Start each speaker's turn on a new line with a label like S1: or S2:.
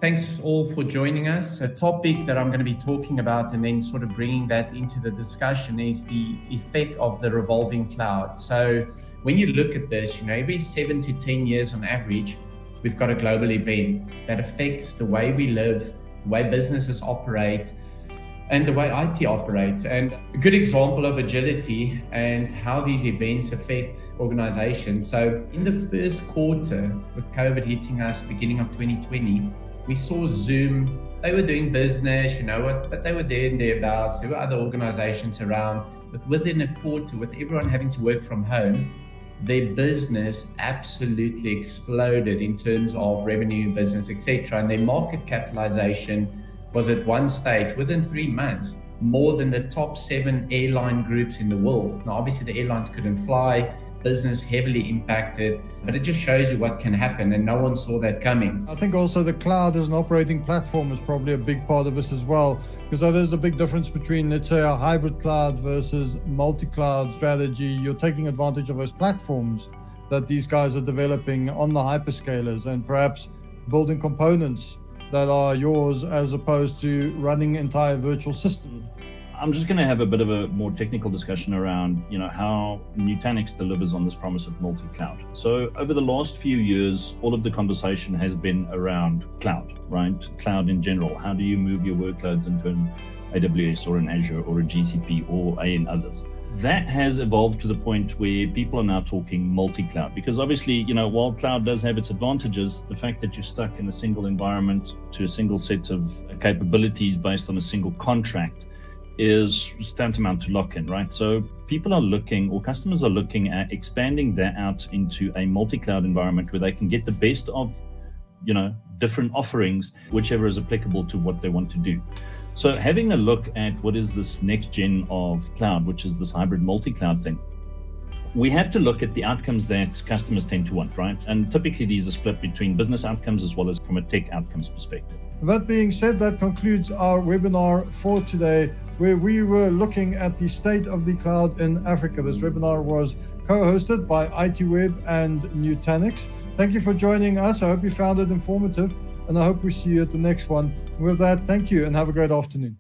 S1: Thanks all for joining us. A topic that I'm going to be talking about and then sort of bringing that into the discussion is the effect of the revolving cloud. So when you look at this, every 7 to 10 years on average, we've got a global event that affects the way we live, the way businesses operate, and the way IT operates. And a good example of agility and how these events affect organizations. So in the first quarter, with COVID hitting us beginning of 2020, we saw Zoom. They were doing business, but they were there and thereabouts. There were other organizations around, but within a quarter, with everyone having to work from home, their business absolutely exploded in terms of revenue, business, etc. And their market capitalization was at one stage, within 3 months, more than the top 7 airline groups in the world. Now, obviously the airlines couldn't fly, business heavily impacted, but it just shows you what can happen, and no one saw that coming.
S2: I think also the cloud as an operating platform is probably a big part of this as well, because there's a big difference between, let's say, a hybrid cloud versus multi-cloud strategy. You're taking advantage of those platforms that these guys are developing on the hyperscalers and perhaps building components that are yours as opposed to running entire virtual systems.
S3: I'm just going to have a bit of a more technical discussion around, how Nutanix delivers on this promise of multi-cloud. So over the last few years, all of the conversation has been around cloud, right? Cloud in general. How do you move your workloads into an AWS or an Azure or a GCP or others? That has evolved to the point where people are now talking multi-cloud, because obviously, while cloud does have its advantages, the fact that you're stuck in a single environment to a single set of capabilities based on a single contract is tantamount to lock-in, right? So people are looking, or customers are looking at expanding that out into a multi-cloud environment where they can get the best of, different offerings, whichever is applicable to what they want to do. So having a look at what is this next gen of cloud, which is this hybrid multi-cloud thing, we have to look at the outcomes that customers tend to want, right? And typically these are split between business outcomes as well as from a tech outcomes perspective.
S2: That being said, that concludes our webinar for today, where we were looking at the state of the cloud in Africa. This webinar was co-hosted by ITWeb and Nutanix. Thank you for joining us. I hope you found it informative, and I hope we see you at the next one. With that, thank you and have a great afternoon.